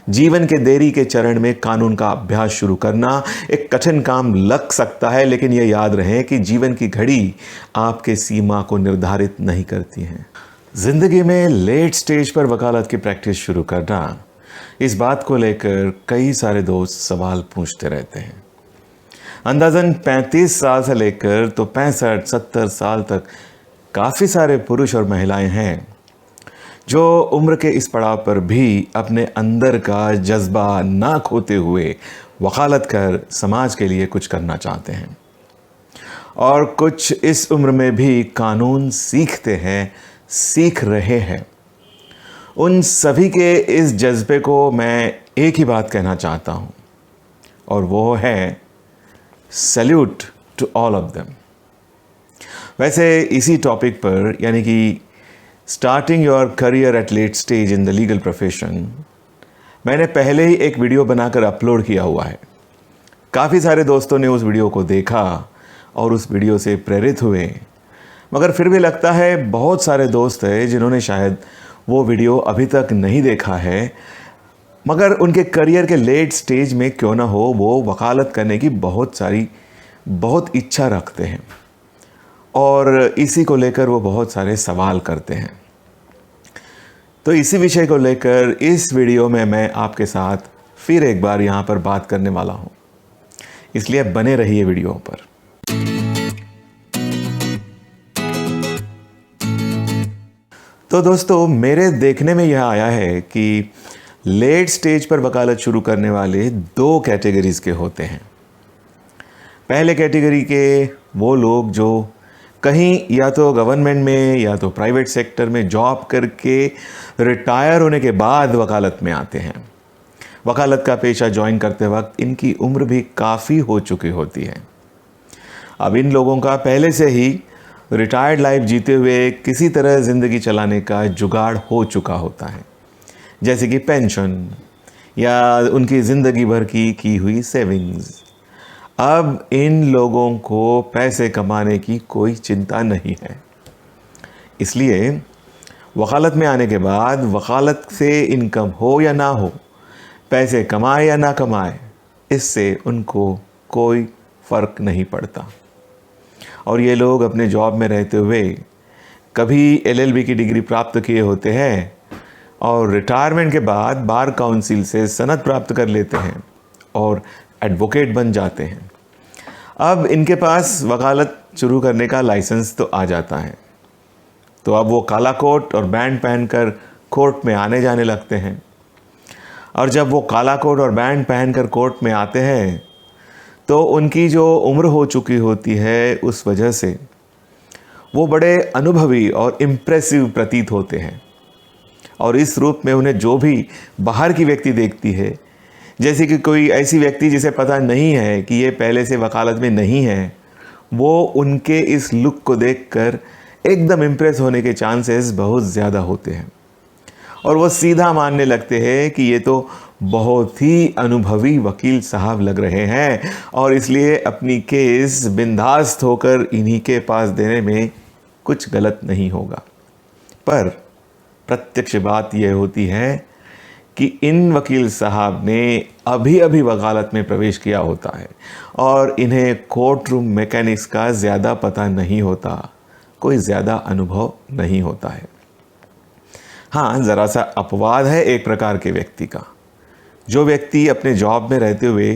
जीवन के देरी के चरण में कानून का अभ्यास शुरू करना एक कठिन काम लग सकता है, लेकिन यह याद रहे कि जीवन की घड़ी आपके सीमा को निर्धारित नहीं करती है। जिंदगी में लेट स्टेज पर वकालत की प्रैक्टिस शुरू करना, इस बात को लेकर कई सारे दोस्त सवाल पूछते रहते हैं। अंदाजन 35 साल से लेकर तो 65-70 साल तक काफ़ी सारे पुरुष और महिलाएं हैं जो उम्र के इस पड़ाव पर भी अपने अंदर का जज्बा ना खोते हुए वकालत कर समाज के लिए कुछ करना चाहते हैं, और कुछ इस उम्र में भी कानून सीखते हैं, सीख रहे हैं। उन सभी के इस जज्बे को मैं एक ही बात कहना चाहता हूँ, और वो है salute to all of them. वैसे इसी टॉपिक पर, यानी कि starting your career at late stage in the legal profession, मैंने पहले ही एक वीडियो बनाकर अपलोड किया हुआ है। काफ़ी सारे दोस्तों ने उस वीडियो को देखा और उस वीडियो से प्रेरित हुए, मगर फिर भी लगता है बहुत सारे दोस्त हैं जिन्होंने शायद वो वीडियो अभी तक नहीं देखा है, मगर उनके करियर के लेट स्टेज में क्यों ना हो, वो वकालत करने की बहुत इच्छा रखते हैं, और इसी को लेकर वो बहुत सारे सवाल करते हैं। तो इसी विषय को लेकर इस वीडियो में मैं आपके साथ फिर एक बार यहाँ पर बात करने वाला हूँ, इसलिए बने रहिए वीडियो पर। तो दोस्तों, मेरे देखने में यह आया है कि लेट स्टेज पर वकालत शुरू करने वाले 2 कैटेगरीज के होते हैं। पहले कैटेगरी के वो लोग जो कहीं या तो गवर्नमेंट में या तो प्राइवेट सेक्टर में जॉब करके रिटायर होने के बाद वकालत में आते हैं। वकालत का पेशा ज्वाइन करते वक्त इनकी उम्र भी काफ़ी हो चुकी होती है। अब इन लोगों का पहले से ही रिटायर्ड लाइफ जीते हुए किसी तरह ज़िंदगी चलाने का जुगाड़ हो चुका होता है, जैसे कि पेंशन या उनकी ज़िंदगी भर की हुई सेविंग्स। अब इन लोगों को पैसे कमाने की कोई चिंता नहीं है, इसलिए वकालत में आने के बाद वकालत से इनकम हो या ना हो, पैसे कमाए या ना कमाए, इससे उनको कोई फ़र्क नहीं पड़ता। और ये लोग अपने जॉब में रहते हुए कभी LLB की डिग्री प्राप्त किए होते हैं और रिटायरमेंट के बाद बार काउंसिल से सनद प्राप्त कर लेते हैं और एडवोकेट बन जाते हैं। अब इनके पास वकालत शुरू करने का लाइसेंस तो आ जाता है, तो अब वो काला कोट और बैंड पहनकर कोर्ट में आने जाने लगते हैं। और जब वो काला कोट और बैंड पहनकर कोर्ट में आते हैं तो उनकी जो उम्र हो चुकी होती है, उस वजह से वो बड़े अनुभवी और इम्प्रेसिव प्रतीत होते हैं, और इस रूप में उन्हें जो भी बाहर की व्यक्ति देखती है, जैसे कि कोई ऐसी व्यक्ति जिसे पता नहीं है कि ये पहले से वकालत में नहीं है, वो उनके इस लुक को देखकर एकदम इम्प्रेस होने के चांसेस बहुत ज़्यादा होते हैं, और वो सीधा मानने लगते हैं कि ये तो बहुत ही अनुभवी वकील साहब लग रहे हैं, और इसलिए अपनी केस बिंदास्त होकर इन्हीं के पास देने में कुछ गलत नहीं होगा। पर प्रत्यक्ष बात यह होती है कि इन वकील साहब ने अभी वकालत में प्रवेश किया होता है और इन्हें कोर्ट रूम मैकेनिक्स का ज़्यादा पता नहीं होता, कोई ज़्यादा अनुभव नहीं होता है। हाँ, ज़रा सा अपवाद है एक प्रकार के व्यक्ति का, जो व्यक्ति अपने जॉब में रहते हुए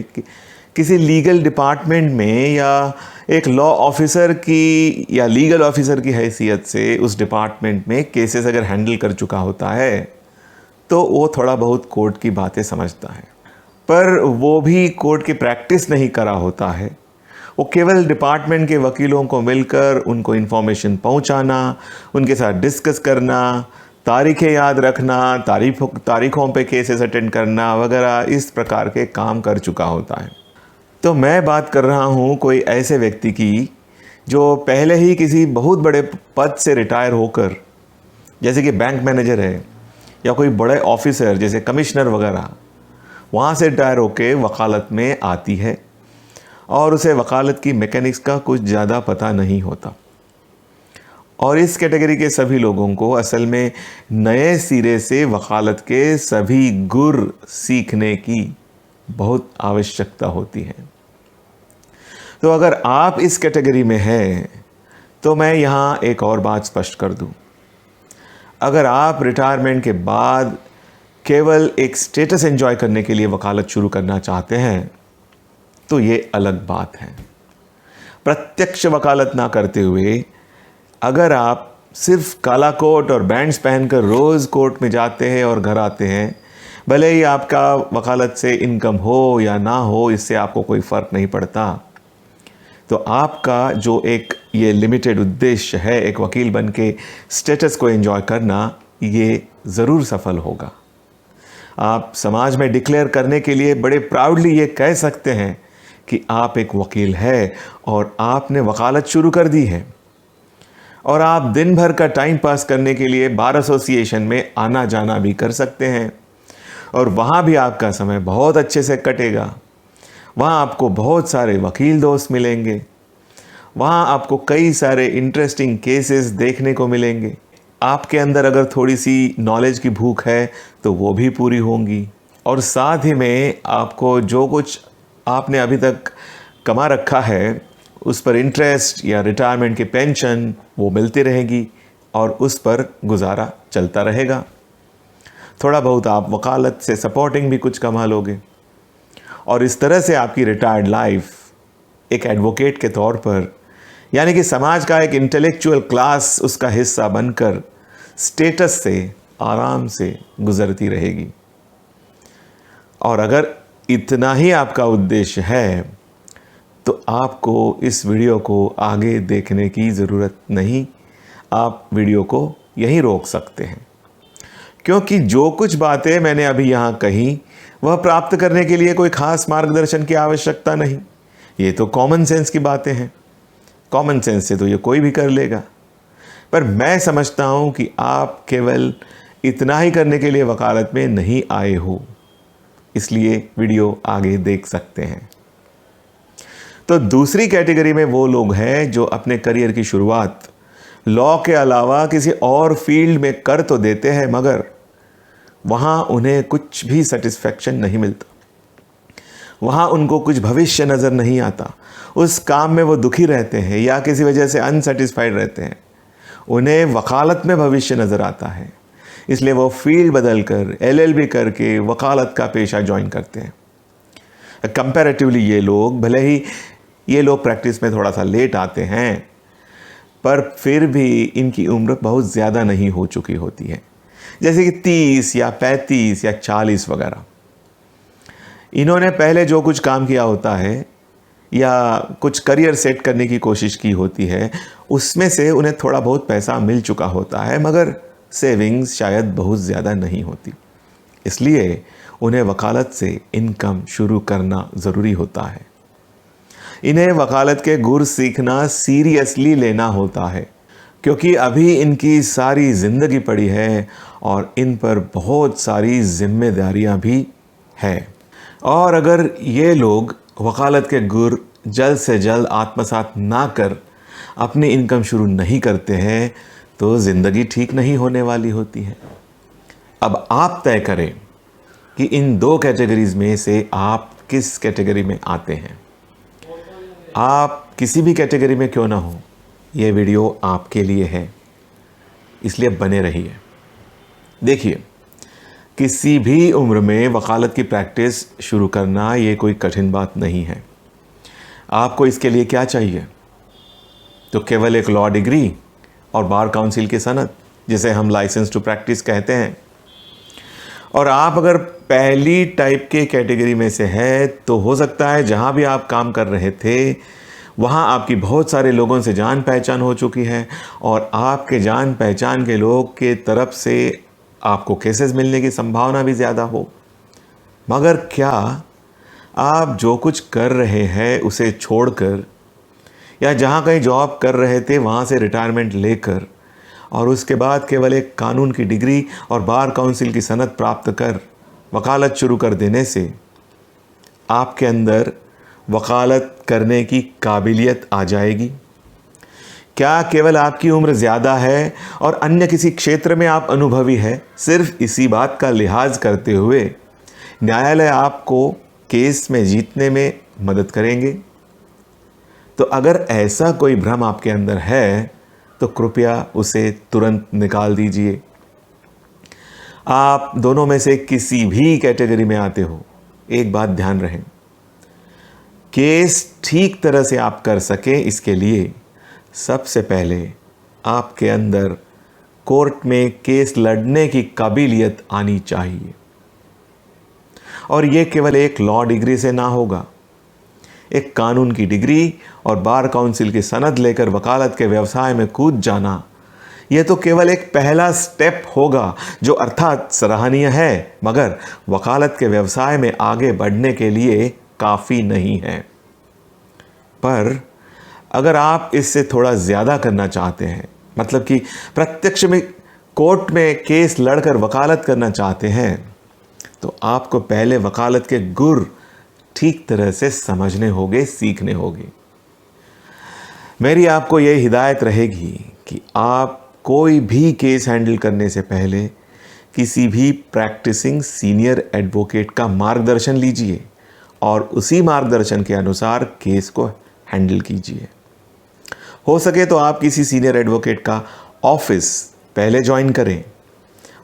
किसी लीगल डिपार्टमेंट में या एक लॉ ऑफिसर की या लीगल ऑफिसर की हैसियत से उस डिपार्टमेंट में केसेस अगर हैंडल कर चुका होता है, तो वो थोड़ा बहुत कोर्ट की बातें समझता है, पर वो भी कोर्ट की प्रैक्टिस नहीं करा होता है। वो केवल डिपार्टमेंट के वकीलों को मिलकर उनको इन्फॉर्मेशन पहुंचाना, उनके साथ डिस्कस करना, तारीखें याद रखना, तारीखों पे केसेस अटेंड करना वगैरह, इस प्रकार के काम कर चुका होता है। तो मैं बात कर रहा हूँ कोई ऐसे व्यक्ति की जो पहले ही किसी बहुत बड़े पद से रिटायर होकर, जैसे कि बैंक मैनेजर है या कोई बड़े ऑफिसर जैसे कमिश्नर वगैरह, वहाँ से रिटायर होकर वकालत में आती है और उसे वकालत की मैकेनिक्स का कुछ ज़्यादा पता नहीं होता। और इस कैटेगरी के सभी लोगों को असल में नए सिरे से वकालत के सभी गुर सीखने की बहुत आवश्यकता होती है। तो अगर आप इस कैटेगरी में हैं तो मैं यहाँ एक और बात स्पष्ट कर दूँ। अगर आप रिटायरमेंट के बाद केवल एक स्टेटस एंजॉय करने के लिए वकालत शुरू करना चाहते हैं तो ये अलग बात है। प्रत्यक्ष वकालत ना करते हुए अगर आप सिर्फ काला कोट और बैंड्स पहनकर रोज़ कोर्ट में जाते हैं और घर आते हैं, भले ही आपका वकालत से इनकम हो या ना हो, इससे आपको कोई फ़र्क नहीं पड़ता, तो आपका जो एक ये लिमिटेड उद्देश्य है एक वकील बन के स्टेटस को एंजॉय करना, ये ज़रूर सफल होगा। आप समाज में डिक्लेयर करने के लिए बड़े प्राउडली ये कह सकते हैं कि आप एक वकील हैं और आपने वकालत शुरू कर दी है, और आप दिन भर का टाइम पास करने के लिए बार एसोसिएशन में आना जाना भी कर सकते हैं, और वहाँ भी आपका समय बहुत अच्छे से कटेगा। वहाँ आपको बहुत सारे वकील दोस्त मिलेंगे, वहाँ आपको कई सारे इंटरेस्टिंग केसेस देखने को मिलेंगे। आपके अंदर अगर थोड़ी सी नॉलेज की भूख है तो वो भी पूरी होंगी, और साथ ही में आपको जो कुछ आपने अभी तक कमा रखा है उस पर इंटरेस्ट या रिटायरमेंट की पेंशन वो मिलती रहेगी और उस पर गुजारा चलता रहेगा। थोड़ा बहुत आप वकालत से सपोर्टिंग भी कुछ कमा लोगे, और इस तरह से आपकी रिटायर्ड लाइफ एक एडवोकेट के तौर पर, यानी कि समाज का एक इंटेलेक्चुअल क्लास उसका हिस्सा बनकर स्टेटस से आराम से गुजरती रहेगी। और अगर इतना ही आपका उद्देश्य है तो आपको इस वीडियो को आगे देखने की ज़रूरत नहीं। आप वीडियो को यहीं रोक सकते हैं, क्योंकि जो कुछ बातें मैंने अभी यहाँ कही वह प्राप्त करने के लिए कोई ख़ास मार्गदर्शन की आवश्यकता नहीं। ये तो कॉमन सेंस की बातें हैं। कॉमन सेंस से तो ये कोई भी कर लेगा, पर मैं समझता हूँ कि आप केवल इतना ही करने के लिए वकालत में नहीं आए हो, इसलिए वीडियो आगे देख सकते हैं। तो दूसरी कैटेगरी में वो लोग हैं जो अपने करियर की शुरुआत लॉ के अलावा किसी और फील्ड में कर तो देते हैं, मगर वहाँ उन्हें कुछ भी सेटिस्फैक्शन नहीं मिलता, वहाँ उनको कुछ भविष्य नज़र नहीं आता, उस काम में वो दुखी रहते हैं या किसी वजह से अनसेटिस्फाइड रहते हैं। उन्हें वकालत में भविष्य नज़र आता है, इसलिए वो फील्ड बदलकर LLB करके वकालत का पेशा ज्वाइन करते हैं। कंपैरेटिवली ये लोग प्रैक्टिस में थोड़ा सा लेट आते हैं, पर फिर भी इनकी उम्र बहुत ज़्यादा नहीं हो चुकी होती है, जैसे कि 30 या 35 या 40 वगैरह। इन्होंने पहले जो कुछ काम किया होता है या कुछ करियर सेट करने की कोशिश की होती है, उसमें से उन्हें थोड़ा बहुत पैसा मिल चुका होता है, मगर सेविंग्स शायद बहुत ज़्यादा नहीं होती। इसलिए उन्हें वकालत से इनकम शुरू करना ज़रूरी होता है। इन्हें वकालत के गुर सीखना सीरियसली लेना होता है, क्योंकि अभी इनकी सारी ज़िंदगी पड़ी है और इन पर बहुत सारी जिम्मेदारियां भी हैं। और अगर ये लोग वकालत के गुर जल्द से जल्द आत्मसात ना कर अपनी इनकम शुरू नहीं करते हैं तो ज़िंदगी ठीक नहीं होने वाली होती है। अब आप तय करें कि इन दो कैटेगरीज़ में से आप किस कैटेगरी में आते हैं। आप किसी भी कैटेगरी में क्यों ना हो, ये वीडियो आपके लिए है, इसलिए बने रहिए। देखिए, किसी भी उम्र में वकालत की प्रैक्टिस शुरू करना ये कोई कठिन बात नहीं है। आपको इसके लिए क्या चाहिए? तो केवल एक लॉ डिग्री और बार काउंसिल की सनद, जिसे हम लाइसेंस टू प्रैक्टिस कहते हैं। और आप अगर पहली टाइप के कैटेगरी में से है तो हो सकता है जहाँ भी आप काम कर रहे थे वहाँ आपकी बहुत सारे लोगों से जान पहचान हो चुकी है, और आपके जान पहचान के लोग के तरफ से आपको केसेस मिलने की संभावना भी ज़्यादा हो। मगर क्या आप जो कुछ कर रहे हैं उसे छोड़कर, या जहाँ कहीं जॉब कर रहे थे वहाँ से रिटायरमेंट लेकर और उसके बाद केवल एक कानून की डिग्री और बार काउंसिल की सनद प्राप्त कर वकालत शुरू कर देने से आपके अंदर वकालत करने की काबिलियत आ जाएगी? क्या केवल आपकी उम्र ज़्यादा है और अन्य किसी क्षेत्र में आप अनुभवी है? सिर्फ इसी बात का लिहाज करते हुए न्यायालय आपको केस में जीतने में मदद करेंगे? तो अगर ऐसा कोई भ्रम आपके अंदर है तो कृपया उसे तुरंत निकाल दीजिए। आप दोनों में से किसी भी कैटेगरी में आते हो, एक बात ध्यान रहे, केस ठीक तरह से आप कर सकें इसके लिए सबसे पहले आपके अंदर कोर्ट में केस लड़ने की काबिलियत आनी चाहिए। और यह केवल एक लॉ डिग्री से ना होगा। एक कानून की डिग्री और बार काउंसिल की सनद लेकर वकालत के व्यवसाय में कूद जाना, यह तो केवल एक पहला स्टेप होगा, जो अर्थात सराहनीय है, मगर वकालत के व्यवसाय में आगे बढ़ने के लिए काफ़ी नहीं है। पर अगर आप इससे थोड़ा ज़्यादा करना चाहते हैं, मतलब कि प्रत्यक्ष में कोर्ट में केस लड़कर वकालत करना चाहते हैं, तो आपको पहले वकालत के गुर ठीक तरह से समझने होंगे, सीखने होंगे। मेरी आपको यह हिदायत रहेगी कि आप कोई भी केस हैंडल करने से पहले किसी भी प्रैक्टिसिंग सीनियर एडवोकेट का मार्गदर्शन लीजिए और उसी मार्गदर्शन के अनुसार केस को हैंडल कीजिए। हो सके तो आप किसी सीनियर एडवोकेट का ऑफिस पहले ज्वाइन करें,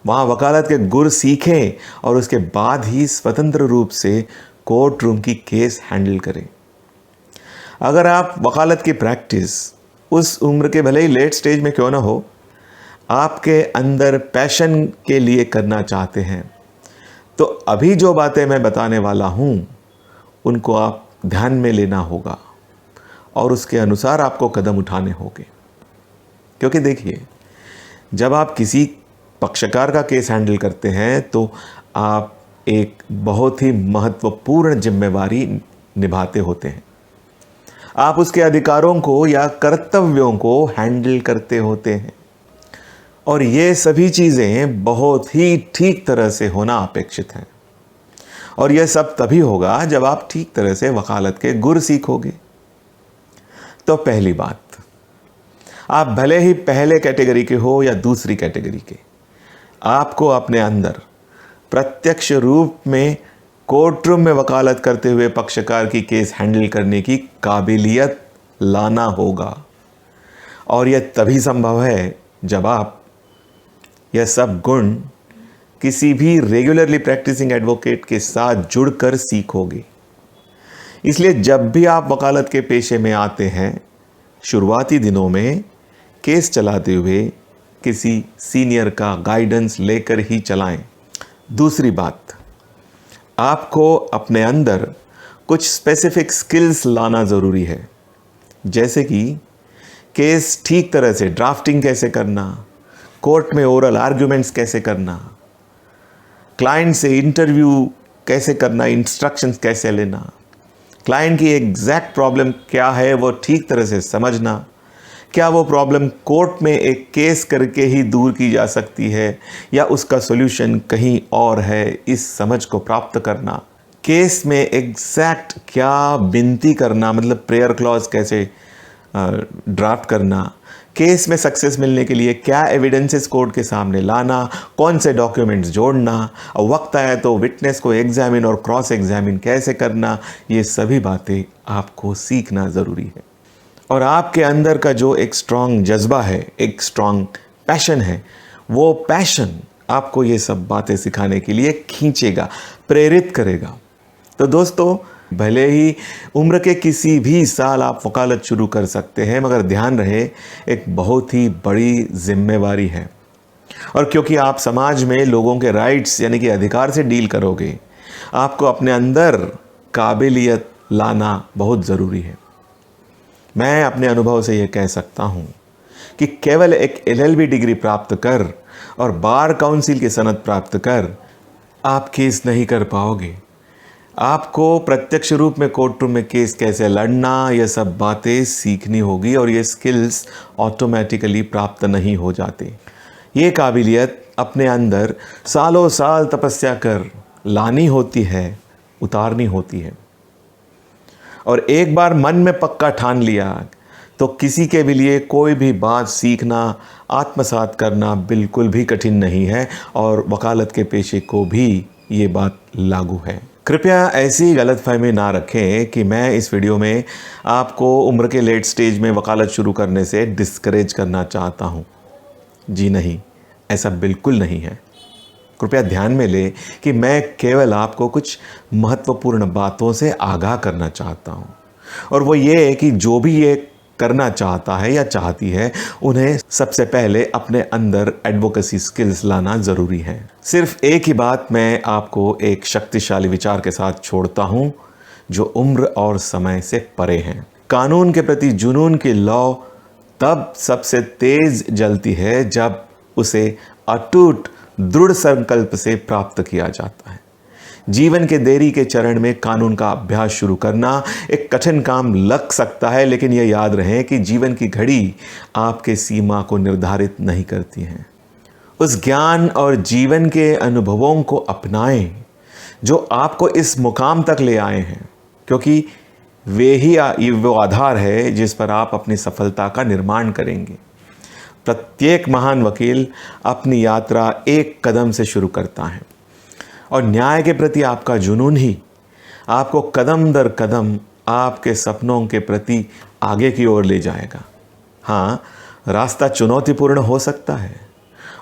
वहाँ वकालत के गुर सीखें और उसके बाद ही स्वतंत्र रूप से कोर्ट रूम की केस हैंडल करें। अगर आप वकालत की प्रैक्टिस उस उम्र के भले ही लेट स्टेज में क्यों ना हो, आपके अंदर पैशन के लिए करना चाहते हैं, तो अभी जो बातें मैं बताने वाला हूँ उनको आप ध्यान में लेना होगा और उसके अनुसार आपको कदम उठाने होंगे। क्योंकि देखिए, जब आप किसी पक्षकार का केस हैंडल करते हैं तो आप एक बहुत ही महत्वपूर्ण जिम्मेवारी निभाते होते हैं। आप उसके अधिकारों को या कर्तव्यों को हैंडल करते होते हैं और ये सभी चीज़ें बहुत ही ठीक तरह से होना अपेक्षित हैं। और यह सब तभी होगा जब आप ठीक तरह से वकालत के गुर सीखोगे। तो पहली बात, आप भले ही पहले कैटेगरी के हो या दूसरी कैटेगरी के, आपको अपने अंदर प्रत्यक्ष रूप में कोर्ट रूम में वकालत करते हुए पक्षकार की केस हैंडल करने की काबिलियत लाना होगा। और यह तभी संभव है जब आप यह सब गुण किसी भी रेगुलरली प्रैक्टिसिंग एडवोकेट के साथ जुड़कर सीखोगे। इसलिए जब भी आप वकालत के पेशे में आते हैं, शुरुआती दिनों में केस चलाते हुए किसी सीनियर का गाइडेंस लेकर ही चलाएं। दूसरी बात, आपको अपने अंदर कुछ स्पेसिफिक स्किल्स लाना ज़रूरी है, जैसे कि केस ठीक तरह से ड्राफ्टिंग कैसे करना, कोर्ट में ओरल आर्ग्यूमेंट्स कैसे करना, क्लाइंट से इंटरव्यू कैसे करना, इंस्ट्रक्शंस कैसे लेना, क्लाइंट की एग्जैक्ट प्रॉब्लम क्या है वो ठीक तरह से समझना, क्या वो प्रॉब्लम कोर्ट में एक केस करके ही दूर की जा सकती है या उसका सॉल्यूशन कहीं और है, इस समझ को प्राप्त करना, केस में एग्जैक्ट क्या विनती करना, मतलब प्रेयर क्लॉज कैसे ड्राफ्ट करना, केस में सक्सेस मिलने के लिए क्या एविडेंसेस कोर्ट के सामने लाना, कौन से डॉक्यूमेंट्स जोड़ना, और वक्त आया तो विटनेस को एग्जामिन और क्रॉस एग्जामिन कैसे करना, ये सभी बातें आपको सीखना ज़रूरी है। और आपके अंदर का जो एक स्ट्रॉन्ग जज्बा है, एक स्ट्रॉन्ग पैशन है, वो पैशन आपको ये सब बातें सिखाने के लिए खींचेगा, प्रेरित करेगा। तो दोस्तों, भले ही उम्र के किसी भी साल आप वकालत शुरू कर सकते हैं, मगर ध्यान रहे एक बहुत ही बड़ी जिम्मेवारी है। और क्योंकि आप समाज में लोगों के राइट्स यानी कि अधिकार से डील करोगे, आपको अपने अंदर काबिलियत लाना बहुत ज़रूरी है। मैं अपने अनुभव से ये कह सकता हूँ कि केवल एक LLB डिग्री प्राप्त कर और बार काउंसिल की सनद प्राप्त कर आप केस नहीं कर पाओगे। आपको प्रत्यक्ष रूप में कोर्ट रूम में केस कैसे लड़ना, यह सब बातें सीखनी होगी और ये स्किल्स ऑटोमेटिकली प्राप्त नहीं हो जाते। ये काबिलियत अपने अंदर सालों साल तपस्या कर लानी होती है, उतारनी होती है। और एक बार मन में पक्का ठान लिया तो किसी के भी लिए कोई भी बात सीखना, आत्मसात करना बिल्कुल भी कठिन नहीं है और वकालत के पेशे को भी ये बात लागू है। कृपया ऐसी गलतफहमी ना रखें कि मैं इस वीडियो में आपको उम्र के लेट स्टेज में वकालत शुरू करने से डिस्करेज करना चाहता हूँ। जी नहीं, ऐसा बिल्कुल नहीं है। कृपया ध्यान में लें कि मैं केवल आपको कुछ महत्वपूर्ण बातों से आगाह करना चाहता हूँ, और वो ये है कि जो भी ये करना चाहता है या चाहती है, उन्हें सबसे पहले अपने अंदर एडवोकेसी स्किल्स लाना ज़रूरी है। सिर्फ एक ही बात मैं आपको एक शक्तिशाली विचार के साथ छोड़ता हूँ, जो उम्र और समय से परे हैं। कानून के प्रति जुनून की लौ तब सबसे तेज जलती है जब उसे अटूट दृढ़ संकल्प से प्राप्त किया जाता है। जीवन के देरी के चरण में कानून का अभ्यास शुरू करना एक कठिन काम लग सकता है, लेकिन यह याद रहे कि जीवन की घड़ी आपके सीमा को निर्धारित नहीं करती है। उस ज्ञान और जीवन के अनुभवों को अपनाएं जो आपको इस मुकाम तक ले आए हैं, क्योंकि वे ही वो आधार है जिस पर आप अपनी सफलता का निर्माण करेंगे। प्रत्येक महान वकील अपनी यात्रा एक कदम से शुरू करता है, और न्याय के प्रति आपका जुनून ही आपको कदम दर कदम आपके सपनों के प्रति आगे की ओर ले जाएगा। हाँ, रास्ता चुनौतीपूर्ण हो सकता है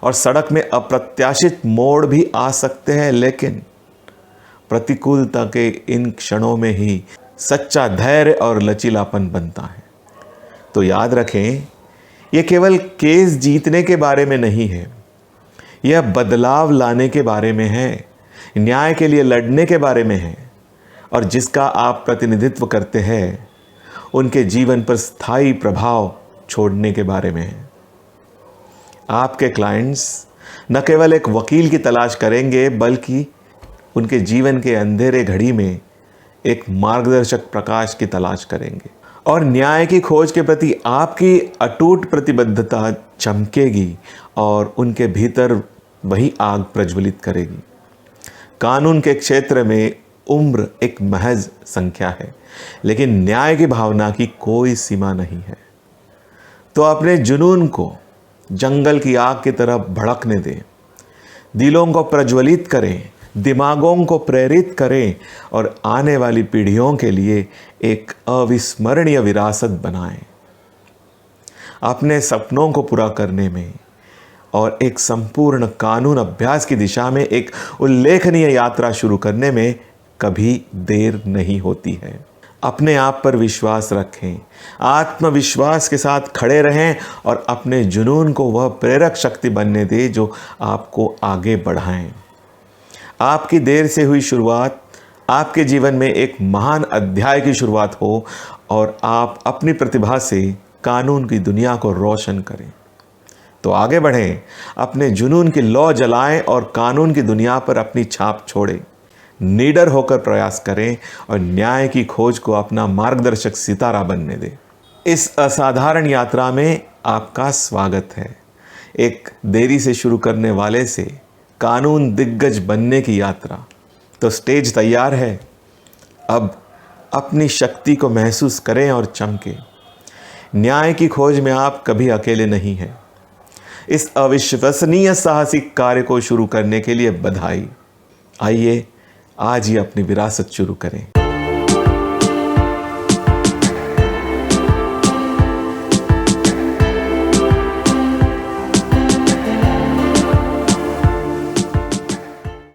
और सड़क में अप्रत्याशित मोड़ भी आ सकते हैं, लेकिन प्रतिकूलता के इन क्षणों में ही सच्चा धैर्य और लचीलापन बनता है। तो याद रखें, यह केवल केस जीतने के बारे में नहीं है, यह बदलाव लाने के बारे में है, न्याय के लिए लड़ने के बारे में है, और जिसका आप प्रतिनिधित्व करते हैं उनके जीवन पर स्थायी प्रभाव छोड़ने के बारे में है। आपके क्लाइंट्स न केवल एक वकील की तलाश करेंगे, बल्कि उनके जीवन के अंधेरे घड़ी में एक मार्गदर्शक प्रकाश की तलाश करेंगे, और न्याय की खोज के प्रति आपकी अटूट प्रतिबद्धता चमकेगी और उनके भीतर वही आग प्रज्वलित करेगी। कानून के क्षेत्र में उम्र एक महज संख्या है, लेकिन न्याय की भावना की कोई सीमा नहीं है। तो अपने जुनून को जंगल की आग की तरह भड़कने दें, दिलों को प्रज्वलित करें, दिमागों को प्रेरित करें, और आने वाली पीढ़ियों के लिए एक अविस्मरणीय विरासत बनाएं। अपने सपनों को पूरा करने में और एक संपूर्ण कानून अभ्यास की दिशा में एक उल्लेखनीय यात्रा शुरू करने में कभी देर नहीं होती है। अपने आप पर विश्वास रखें, आत्मविश्वास के साथ खड़े रहें, और अपने जुनून को वह प्रेरक शक्ति बनने दें जो आपको आगे बढ़ाएं। आपकी देर से हुई शुरुआत आपके जीवन में एक महान अध्याय की शुरुआत हो, और आप अपनी प्रतिभा से कानून की दुनिया को रोशन करें। तो आगे बढ़ें, अपने जुनून की लौ जलाएं और कानून की दुनिया पर अपनी छाप छोड़ें। निडर होकर प्रयास करें और न्याय की खोज को अपना मार्गदर्शक सितारा बनने दें। इस असाधारण यात्रा में आपका स्वागत है। एक देरी से शुरू करने वाले से कानून दिग्गज बनने की यात्रा। तो स्टेज तैयार है, अब अपनी शक्ति को महसूस करें और चमके। न्याय की खोज में आप कभी अकेले नहीं हैं। इस अविश्वसनीय साहसिक कार्य को शुरू करने के लिए बधाई। आइए आज ही अपनी विरासत शुरू करें।